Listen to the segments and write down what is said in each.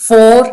4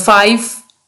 5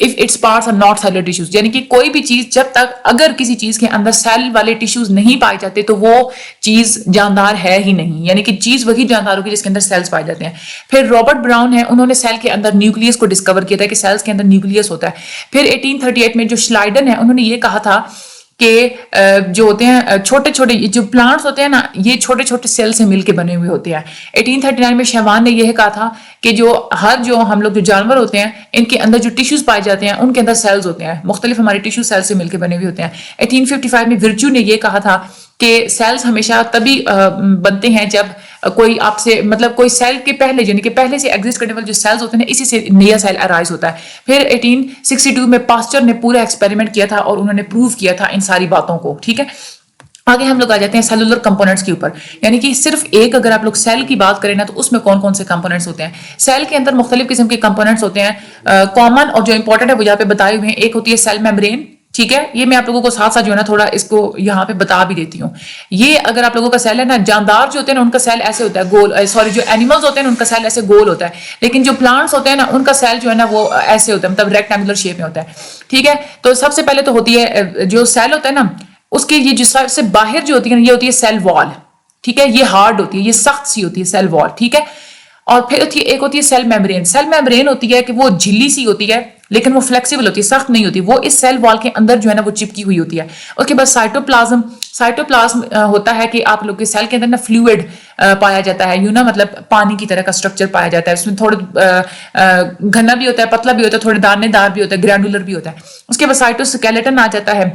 if its parts are not cellular tissues, یعنی کہ کوئی بھی چیز جب تک اگر کسی چیز کے اندر سیل والے ٹیشوز نہیں پائے جاتے تو وہ چیز جاندار ہے ہی نہیں, یعنی کہ چیز وہی جاندار ہوگی جس کے اندر سیلز پائے جاتے ہیں. پھر رابرٹ براؤن ہے, انہوں نے سیل کے اندر نیوکلیس کو ڈسکور کیا تھا کہ سیلز کے اندر نیوکلیس ہوتا ہے. پھر 1838 میں جو شلائڈن ہے انہوں نے یہ کہا تھا کہ جو ہوتے ہیں چھوٹے چھوٹے جو پلانٹس ہوتے ہیں نا یہ چھوٹے چھوٹے سیل سے مل کے بنے ہوئے ہوتے ہیں. 1839 میں شیوان نے یہ کہا تھا کہ جو ہم لوگ جو جانور ہوتے ہیں ان کے اندر جو ٹیشوز پائے جاتے ہیں ان کے اندر سیلز ہوتے ہیں, مختلف ہمارے ٹیشو سیل سے مل کے بنے ہوئے ہوتے ہیں. 1855 میں ورچو نے یہ کہا تھا کہ سیلز ہمیشہ تبھی بنتے ہیں جب کوئی آپ سے مطلب کوئی سیل کے پہلے یعنی کہ پہلے سے ایگزسٹ کرنے والے جو سیلز ہوتے ہیں اسی سے نیا سیل ارائز ہوتا ہے. پھر 1862 میں پاسچر نے پورا ایکسپیریمنٹ کیا تھا اور انہوں نے پروو کیا تھا ان ساری باتوں کو. ٹھیک ہے, آگے ہم لوگ آ جاتے ہیں سیلولر کمپوننٹس کے اوپر, یعنی کہ صرف ایک اگر آپ لوگ سیل کی بات کریں نا تو اس میں کون کون سے کمپوننٹس ہوتے ہیں. سیل کے اندر مختلف قسم کے کمپوننٹس ہوتے ہیں. کامن اور جو امپورٹنٹ ہے وہ یہاں پہ بتائے ہوئے ہیں. ایک ہوتی ہے سیل میمبرین, ٹھیک ہے, یہ میں آپ لوگوں کو ساتھ ساتھ جو ہے نا تھوڑا اس کو یہاں پہ بتا بھی دیتی ہوں. یہ اگر آپ لوگوں کا سیل ہے نا, جاندار جو ہوتے ہیں نا ان کا سیل ایسے ہوتا ہے گول, سوری جو اینیملز ہوتے ہیں ان کا سیل ایسے گول ہوتا ہے, لیکن جو پلانٹس ہوتے ہیں نا ان کا سیل جو ہے نا وہ ایسے ہوتا ہے, مطلب ریکٹینگولر شیپ میں ہوتا ہے. ٹھیک ہے, تو سب سے پہلے تو ہوتی ہے جو سیل ہوتا ہے نا اس کے یہ جو سب سے باہر جو ہوتی ہے نا یہ ہوتی ہے سیل وال. ٹھیک ہے, یہ ہارڈ ہوتی ہے, یہ سخت سی ہوتی ہے سیل وال. ٹھیک ہے, اور پھر ایک ہوتی ہے سیل میمبرین. سیل میمبرین ہوتی ہے کہ وہ جھلی سی ہوتی ہے لیکن وہ فلیکسیبل ہوتی ہے, سخت نہیں ہوتی, وہ اس سیل وال کے اندر جو ہے نا وہ چپکی ہوئی ہوتی ہے. اس کے بعد سائٹوپلازم ہوتا ہے کہ آپ لوگ کے سیل کے اندر نا فلوئڈ پایا جاتا ہے, یوں نا مطلب پانی کی طرح کا اسٹرکچر پایا جاتا ہے. اس میں تھوڑا گھنا بھی ہوتا ہے, پتلا بھی ہوتا ہے, تھوڑے دانے دار بھی ہوتا ہے, گرینولر بھی ہوتا ہے. اس کے بعد سائٹوسکیلیٹن آ جاتا ہے,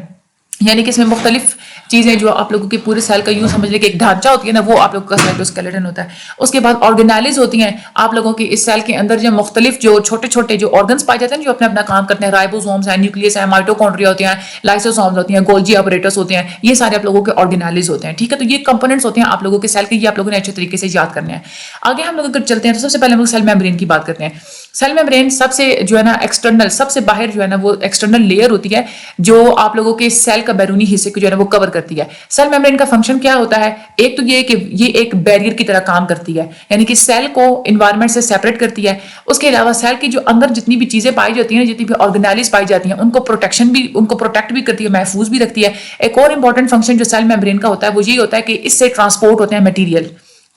یعنی کہ اس میں مختلف چیزیں جو آپ لوگوں کے پورے سیل کا یوں سمجھ لیں کہ ایک ڈھانچہ ہوتی ہے نا وہ آپ لوگوں کا سائٹوسکیلیٹن ہوتا ہے. اس کے بعد آرگنیلز ہوتی ہیں آپ لوگوں کے اس سیل کے اندر, جو مختلف جو چھوٹے چھوٹے جو آرگنز پائے جاتے ہیں جو اپنا اپنا کام کرتے ہیں. رائبوسومز ہیں, نیوکلیس ہے, مائٹوکونڈریا ہوتے ہیں, لائسوسومز ہوتی ہیں, گولجی آپریٹرز ہوتے ہیں, یہ سارے آپ لوگوں کے آرگنیلز ہوتے ہیں. ٹھیک ہے, تو یہ کمپوننٹس ہوتے ہیں آپ لوگوں کے سیل کے, یہ آپ لوگوں نے اچھے طریقے سے یاد کرنے ہیں. آگے ہم لوگ اگر چلتے ہیں تو سب سے پہلے ہم لوگ سیل میمبرین کی بات کرتے ہیں. سیل میمبرین سب سے جو ہے نا ایکسٹرنل, سب سے باہر جو ہے نا وہ ایکسٹرنل لیئر ہوتی ہے جو آپ لوگوں کے سیل کا بیرونی حصے کو جو ہے نا وہ کور کرتی ہے. سیل میمبرین کا فنکشن کیا ہوتا ہے؟ ایک تو یہ کہ یہ ایک بیریئر کی طرح کام کرتی ہے, یعنی کہ سیل کو انوائرمنٹ سے سیپریٹ کرتی ہے. اس کے علاوہ سیل کی جو اندر جتنی بھی چیزیں پائی جاتی ہیں, جتنی بھی آرگنیلز پائی جاتی ہیں, ان کو پروٹیکٹ بھی کرتی ہے, محفوظ بھی رکھتی ہے. ایک اور امپورٹنٹ فنکشن جو سیل میمبرین کا ہوتا ہے وہ یہ ہوتا ہے کہ اس سے ٹرانسپورٹ ہوتے ہیں مٹیریل.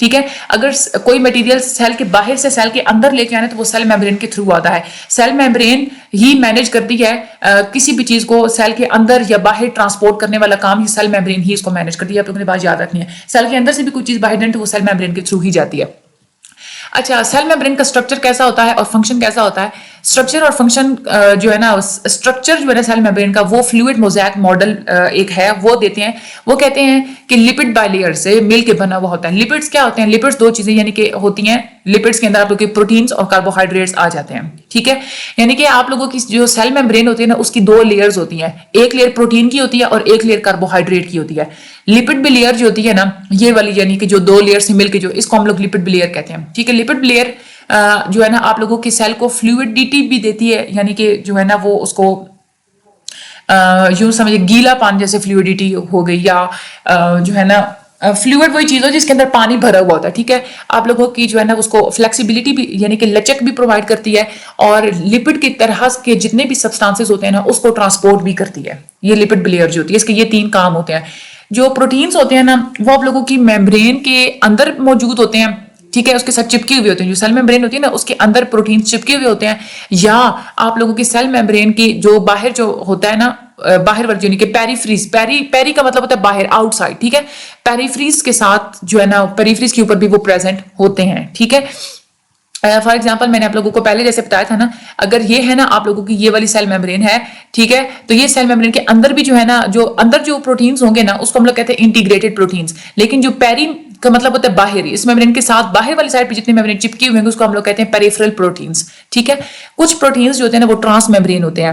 ٹھیک ہے, اگر کوئی مٹیریل سیل کے باہر سے سیل کے اندر لے کے آنا تو وہ سیل میمبرین کے تھرو آتا ہے. سیل میمبرین ہی مینج کرتی ہے کسی بھی چیز کو سیل کے اندر یا باہر ٹرانسپورٹ کرنے والا کام ہی سیل میمبرین ہی اس کو مینج کرتی ہے. آپ لوگوں نے بات یاد رکھنی ہے, سیل کے اندر سے بھی کوئی چیز باہر جائے تو وہ سیل میمبرین کے تھرو ہی جاتی ہے. اچھا, سیل میمبرین کا اسٹرکچر کیسا ہوتا ہے اور فنکشن کیسا ہوتا ہے؟ اسٹرکچر اور فنکشن جو ہے نا, اسٹرکچر جو ہے نا سیل میمبرین کا وہ فلوئڈ موزیک ماڈل ایک ہے, وہ دیتے ہیں. وہ کہتے ہیں کہ لپڈ بائی لیئر سے مل کے بنا ہوا ہوتا ہے. لپڈس کیا ہوتے ہیں؟ لپڈس دو چیزیں یعنی کہ ہوتی ہیں, لپڈس کے اندر آپ لوگوں کے پروٹینز اور کاربوہائیڈریٹس آ جاتے ہیں. ٹھیک ہے, یعنی کہ آپ لوگوں کی جو سیل میمبرین ہوتی ہے نا اس کی دو لیئرز ہوتی ہیں, ایک لیئر پروٹین کی ہوتی ہے اور ایک لیئر کاربوہائیڈریٹ کی ہوتی ہے. لپڈ بھی لیئر جو ہوتی ہے نا یہ والی, یعنی کہ جو دو لیئر سے مل کے جو, اس کو ہم لوگ لپڈ بھی لیئر کہتے ہیں. ٹھیک ہے, لپڈ لیئر جو ہے نا آپ لوگوں کی سیل کو فلوئڈیٹی بھی دیتی ہے, یعنی کہ جو ہے نا وہ اس کو یوں سمجھے گیلا پان جیسے فلوئڈیٹی ہو گئی, یا جو ہے نا فلوئڈ وہی چیز ہو جس کے اندر پانی بھرا ہوا ہوتا ہے. ٹھیک ہے, آپ لوگوں کی جو ہے نا اس کو فلیکسیبلٹی بھی یعنی کہ لچک بھی پرووائڈ کرتی ہے, اور لپڈ کی طرح کے جتنے بھی سبسٹانسز ہوتے ہیں نا اس کو ٹرانسپورٹ بھی کرتی ہے. یہ لپڈ لیئر جو ہوتی ہے اس کے یہ تین کام ہوتے ہیں. جو پروٹینز ہوتے ہیں نا وہ آپ لوگوں کی میمبرین کے اندر موجود ہوتے ہیں. ٹھیک ہے, اس کے ساتھ چپکی ہوئی ہوتے ہیں. جو سیل میمبرین ہوتی ہے نا اس کے اندر پروٹین چپکے ہوئے ہوتے ہیں, یا آپ لوگوں کی سیل میمبرین کی جو باہر جو ہوتا ہے نا باہر ورجن, یعنی کہ پیریفریز, پیری کا مطلب ہوتا ہے باہر, آؤٹ سائڈ. ٹھیک ہے, پیریفریز کے ساتھ جو ہے نا پیریفریز کے اوپر بھی وہ پریزنٹ ہوتے ہیں. ٹھیک ہے, فار ایگزامپل میں نے آپ لوگوں کو پہلے جیسے بتایا تھا نا, اگر یہ ہے نا آپ لوگوں کی یہ والی سیل میمبرین ہے, ٹھیک ہے, تو یہ سیل میمبرین کے اندر بھی جو ہے نا جو اندر جو پروٹینز ہوں گے نا اس کو ہم لوگ کہتے ہیں انٹیگریٹڈ پروٹینز. لیکن جو پیری کا مطلب ہوتا ہے باہر, اس میمبرین کے ساتھ باہر والی سائڈ پہ جتنے میمبرین چپکی ہوئے ہیں اس کو ہم لوگ کہتے ہیں پیریفرل پروٹینز. ٹھیک ہے, کچھ پروٹینز جو ہوتے ہیں نا وہ ٹرانس میمبرین ہوتے ہیں.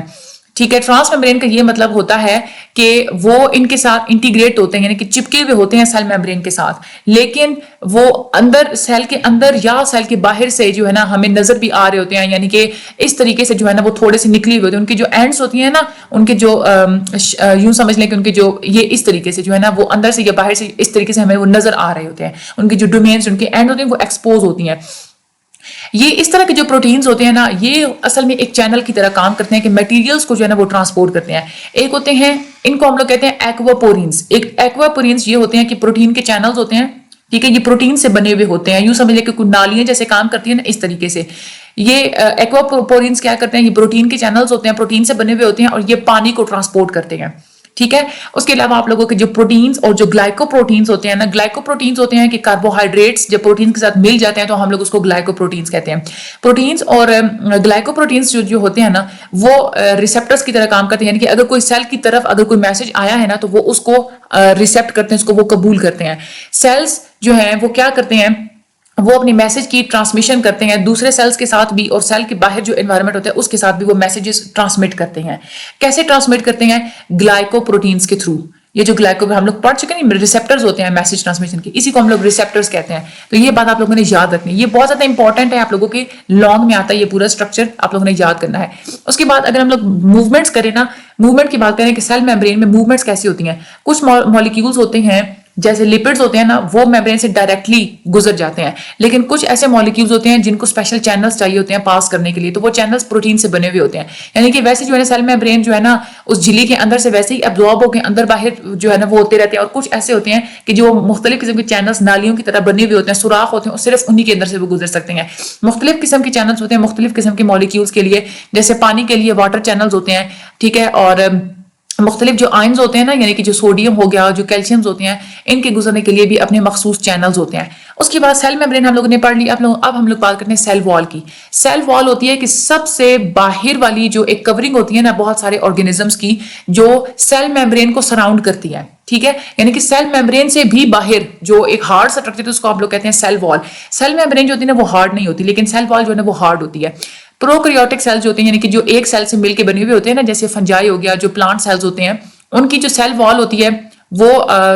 ٹھیک ہے, ٹرانس میمبرین کا یہ مطلب ہوتا ہے کہ وہ ان کے ساتھ انٹیگریٹ ہوتے ہیں, یعنی کہ چپکے ہوئے ہوتے ہیں سیل میمبرین کے ساتھ, لیکن وہ اندر سیل کے اندر یا سیل کے باہر سے جو ہے نا ہمیں نظر بھی آ رہے ہوتے ہیں, یعنی کہ اس طریقے سے جو ہے نا وہ تھوڑے سے نکلی ہوئے ہوتے ہیں. ان کی جو اینڈس ہوتی ہیں نا, ان کے جو یوں سمجھ لیں کہ ان کے جو یہ اس طریقے سے جو ہے نا وہ اندر سے یا باہر سے اس طریقے سے ہمیں وہ نظر آ رہے ہوتے ہیں. ان کے جو ڈومینز, ان کے اینڈ ہوتے ہیں وہ ایکسپوز ہوتی ہیں. یہ اس طرح کے جو پروٹینز ہوتے ہیں نا، یہ اصل میں ایک چینل کی طرح کام کرتے ہیں کہ میٹیریلز کو جو ہے نا وہ ٹرانسپورٹ کرتے ہیں. ایک ہوتے ہیں، ان کو ہم لوگ کہتے ہیں ایکواپورینز. ایکواپورینز یہ ہوتے ہیں کہ پروٹین کے چینلز ہوتے ہیں، ٹھیک ہے، یہ پروٹین سے بنے ہوئے ہوتے ہیں. یوں سمجھ لیں کہ کوئی نالیاں جیسے کام کرتی ہیں نا، اس طریقے سے یہ ایکواپورینز کیا کرتے ہیں، یہ پروٹین کے چینلز ہوتے ہیں، پروٹین سے بنے ہوئے ہوتے ہیں اور یہ پانی کو ٹرانسپورٹ کرتے ہیں. ٹھیک ہے. اس کے علاوہ آپ لوگوں کے جو پروٹینز اور جو گلائکوپروٹینز ہوتے ہیں نا، گلائکوپروٹینز ہوتے ہیں کہ کاربوہائیڈریٹس جب پروٹین کے ساتھ مل جاتے ہیں تو ہم لوگ اس کو گلائکوپروٹینز کہتے ہیں. پروٹینز اور گلائکوپروٹینز جو ہوتے ہیں نا، وہ ریسیپٹرز کی طرح کام کرتے ہیں، یعنی کہ اگر کوئی سیل کی طرف اگر کوئی میسج آیا ہے نا تو وہ اس کو ریسیپٹ کرتے ہیں، اس کو وہ قبول کرتے ہیں. سیلز جو ہیں وہ کیا کرتے ہیں، وہ اپنی میسج کی ٹرانسمیشن کرتے ہیں دوسرے سیلز کے ساتھ بھی، اور سیل کے باہر جو انوائرمنٹ ہوتا ہے اس کے ساتھ بھی وہ میسیجز ٹرانسمٹ کرتے ہیں. کیسے ٹرانسمٹ کرتے ہیں؟ گلائکو پروٹینز کے تھرو. یہ جو گلائکو ہم لوگ پڑھ چکے ہیں ریسیپٹرز ہوتے ہیں میسج ٹرانسمیشن کی، اسی کو ہم لوگ ریسیپٹرز کہتے ہیں. تو یہ بات آپ لوگوں نے یاد رکھنی ہے، یہ بہت زیادہ انپورٹنٹ ہے، آپ لوگوں کے لانگ میں آتا ہے یہ پورا اسٹرکچر، آپ لوگوں نے یاد کرنا ہے. اس کے بعد اگر ہم لوگ موومنٹس کریں نا، موومنٹ کی بات کریں کہ سیل میمبرین میں موومنٹس کیسی ہوتی ہیں. کچھ مالیکیولز ہوتے ہیں جیسے لپڈز ہوتے ہیں نا، وہ میمبرین سے ڈائریکٹلی گزر جاتے ہیں، لیکن کچھ ایسے مالیکیولز ہوتے ہیں جن کو اسپیشل چینلز چاہیے ہوتے ہیں پاس کرنے کے لیے، تو وہ چینلز پروٹین سے بنے ہوئے ہوتے ہیں. یعنی کہ ویسے جو ہے نا سیل میمبرین جو ہے نا اس جھلی کے اندر سے ویسے ہی ابزارب ہو کے اندر باہر جو ہے نا وہ ہوتے رہتے ہیں. اور کچھ ایسے ہوتے ہیں کہ جو مختلف قسم کے چینلز نالیوں کی طرح بنے ہوئے ہوتے ہیں، سوراخ ہوتے ہیں، اور صرف انہی کے اندر سے وہ گزر سکتے ہیں. مختلف قسم کے چینلز ہوتے ہیں مختلف قسم کے مالیکیولز کے لیے، جیسے پانی کے لیے واٹر چینلز ہوتے ہیں، ٹھیک ہے، اور مختلف جو آئنز ہوتے ہیں نا، یعنی کہ جو سوڈیم ہو گیا، جو کیلشیمز ہوتے ہیں، ان کے گزرنے کے لیے بھی اپنے مخصوص چینلز ہوتے ہیں. اس کے بعد سیل میمبرین ہم لوگوں نے پڑھ لی. اب ہم لوگ بات کرتے ہیں سیل وال کی. سیل وال ہوتی ہے کہ سب سے باہر والی جو ایک کورنگ ہوتی ہے نا بہت سارے آرگینزمز کی، جو سیل میمبرین کو سراؤنڈ کرتی ہے. ٹھیک ہے، یعنی کہ سیل میمبرین سے بھی باہر جو ایک ہارڈ اسٹرکچر ہے اس کو آپ لوگ کہتے ہیں سیل وال. سیل میمبرین جو ہوتی ہے نا وہ ہارڈ نہیں ہوتی، لیکن سیل وال جو ہے نا وہ ہارڈ ہوتی ہے. پروکریوٹک سیلز جو ہوتے ہیں، یعنی کہ جو ایک سیل سے مل کے بنے ہوئے ہوتے ہیں نا، جیسے فنجائی ہو گیا، جو پلانٹ سیلز ہوتے ہیں، ان کی جو سیل وال ہوتی ہے وہ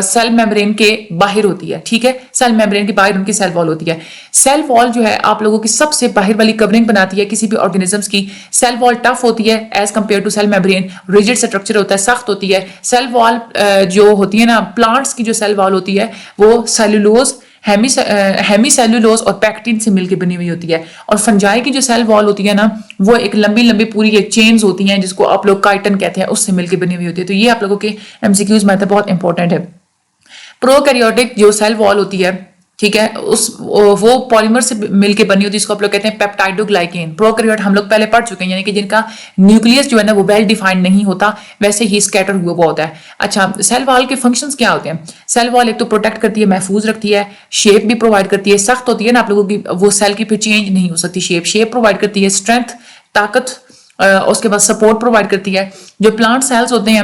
سیل میمبرین کے باہر ہوتی ہے. ٹھیک ہے، سیل میمبرین کے باہر ان کی سیل وال ہوتی ہے. سیل وال جو ہے آپ لوگوں کی سب سے باہر والی کورنگ بناتی ہے کسی بھی آرگینزمز کی. سیل وال ٹف ہوتی ہے as compare to cell membrane, rigid structure ہوتا ہے، سخت ہوتی ہے. سیل وال جو ہوتی ہے نا، پلانٹس کی جو سیل وال ہوتی ہے وہ سیلولوز، ہیمی سیلولوز اور پیکٹین سے مل کے بنی ہوئی ہوتی ہے. اور فنجائی کی جو سیل وال ہوتی ہے نا، وہ ایک لمبی لمبی پوری ایک چینز ہوتی ہیں جس کو آپ لوگ کائٹن کہتے ہیں، اس سے مل کے بنی ہوئی ہوتی ہے. تو یہ آپ لوگوں کے ایم سی کیوز میں بہت امپورٹنٹ ہے. پروکیریوٹک جو سیل وال ہوتی ہے، ٹھیک ہے، وہ پالیمر سے مل کے بنی ہوتی ہے، اس کو آپ لوگ کہتے ہیں پیپٹائڈوگلائکین. پروکیریوٹ ہم لوگ پہلے پڑھ چکے ہیں، یعنی کہ جن کا نیوکلیس جو ہے نا وہ ویل ڈیفائنڈ نہیں ہوتا، ویسے ہی اسکیٹر ہوا ہوتا ہے. اچھا، سیل وال کے فنکشنز کیا ہوتے ہیں؟ سیل وال ایک تو پروٹیکٹ کرتی ہے، محفوظ رکھتی ہے، شیپ بھی پرووائڈ کرتی ہے. سخت ہوتی ہے نا، آپ لوگوں کی وہ سیل کی پھر چینج نہیں ہو سکتی شیپ پرووائڈ کرتی ہے، اسٹرینتھ، طاقت، اس کے بعد سپورٹ پرووائڈ کرتی ہے. جو پلانٹ سیلز ہوتے ہیں،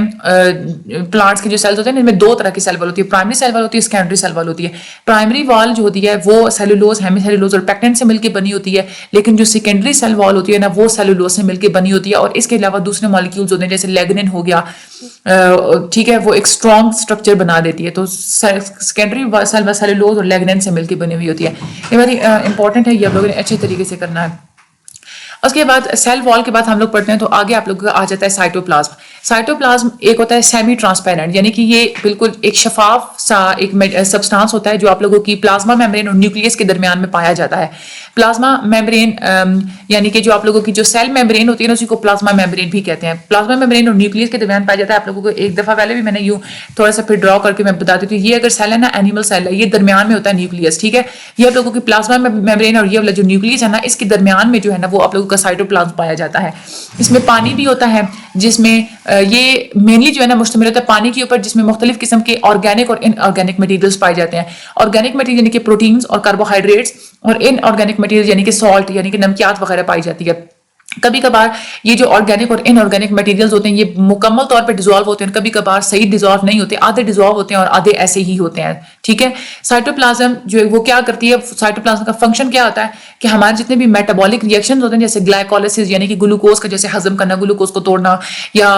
پلانٹس کے جو سیلز ہوتے ہیں ان میں دو طرح کی سیل وال ہوتی ہے، پرائمری سیل وال ہوتی ہے، سیکنڈری سیل وال ہوتی ہے. پرائمری وال جو ہوتی ہے وہ سیلولوز، ہیمی سیلولوز اور پیکٹین سے مل کے بنی ہوتی ہے، لیکن جو سیکنڈری سیل وال ہوتی ہے نا وہ سیلولوز سے مل کے بنی ہوتی ہے. اور اس کے علاوہ دوسرے مالیکیولز ہوتے ہیں جیسے لیگنن ہو گیا، ٹھیک ہے، وہ ایک اسٹرانگ اسٹرکچر بنا دیتی ہے. تو سیکنڈری سیل سیلولوز اور لیگنن سے مل کے بنی ہوئی ہوتی ہے. یہ بڑی امپورٹنٹ ہے، یہ آپ لوگوں نے اچھے طریقے سے کرنا ہے. اس کے بعد سیل وال کے بعد ہم لوگ پڑھتے ہیں تو آگے آپ لوگوں کا آ جاتا ہے سائٹوپلازم. سائٹوپلازم ایک ہوتا ہے سیمی ٹرانسپیرنٹ، یعنی کہ یہ بالکل ایک شفاف سا ایک سبسٹانس ہوتا ہے جو آپ لوگوں کی پلازما میمبرین اور نیوکلیس کے درمیان میں پایا جاتا ہے. پلازما میمبرین یعنی کہ جو آپ لوگوں کی جو سیل میمبرین ہوتی ہے نا اسی کو پلازما میمبرین بھی کہتے ہیں. پلازما میمبرین اور نیوکلیس کے درمیان پایا جاتا ہے. آپ لوگوں کو ایک دفعہ پہلے بھی میں نے یوں تھوڑا سا پھر ڈرا کر کے میں بتا دیتی ہوں. یہ اگر سیل ہے نا، اینیمل سیل ہے، یہ درمیان میں ہوتا ہے نیوکلیس. ٹھیک ہے، یہ آپ لوگوں کی پلازما میمبرین اور یہ والا جو نیوکلیس ہے نا، اس کے درمیان میں جو ہے نا وہ آپ لوگوں کا سائٹوپلازم پایا جاتا ہے. اس میں پانی بھی ہوتا ہے، جس میں یہ مینلی جو ہے نا مشتمل ہوتا ہے پانی کے اوپر، جس میں مختلف قسم کے آرگینک اور ان آرگینک مٹیریلز پائے جاتے ہیں. آرگینک مٹیریل یعنی کہ پروٹینز اور کاربوہائیڈریٹس، اور ان آرگینک مٹیریل یعنی کہ سالٹ یعنی کہ نمکیات وغیرہ پائی جاتی ہے. کبھی کبھار یہ جو آرگینک اور ان آرگینک مٹیریلز ہوتے ہیں یہ مکمل طور پہ ڈیزالو ہوتے ہیں، کبھی کبھار صحیح ڈیزالو نہیں ہوتے، آدھے ڈیزالو ہوتے ہیں اور آدھے ایسے ہی ہوتے ہیں. ٹھیک ہے، سائٹوپلازم جو ہے وہ کیا کرتی ہے، سائٹوپلازم کا فنکشن کیا ہوتا ہے کہ ہمارے جتنے بھی میٹابولک ریئیکشنز ہوتے ہیں جیسے گلائکولسس یعنی کہ گلوکوز کا جیسے ہضم کرنا، گلوکوز کو توڑنا، یا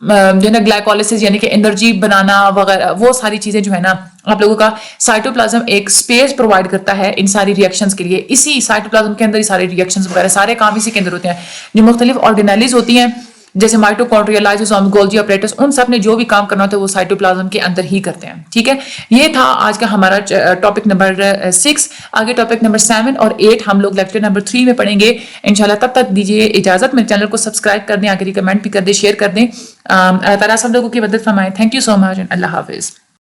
جو ہے نا گلائکولسس یعنی کہ انرجی بنانا وغیرہ، وہ ساری چیزیں جو ہے نا آپ لوگوں کا سائٹوپلازم ایک سپیس پرووائڈ کرتا ہے ان ساری ریئیکشنز کے لیے. اسی سائٹوپلازم کے اندر ہی سارے ریئیکشنز وغیرہ سارے کام اسی کے اندر ہوتے ہیں. جو مختلف آرگینیلز ہوتی ہیں جیسے مائٹوکونڈریا، لائزوسوم، گولجی آپریٹس، ان سب نے جو بھی کام کرنا ہوتا ہے وہ سائٹوپلازم کے اندر ہی کرتے ہیں. ٹھیک ہے، یہ تھا آج کا ہمارا ٹاپک نمبر 6. آگے ٹاپک نمبر 7 اور 8 ہم لوگ لیکچر نمبر 3 میں پڑھیں گے انشاءاللہ. تب تک دیجیے اجازت. میرے چینل کو سبسکرائب کر دیں، آگے ریکمینڈ بھی کر دیں، شیئر کر دیں. اللہ تعالیٰ سب لوگوں کی مدد فرمائے. تھینک یو سو مچ. اللہ حافظ.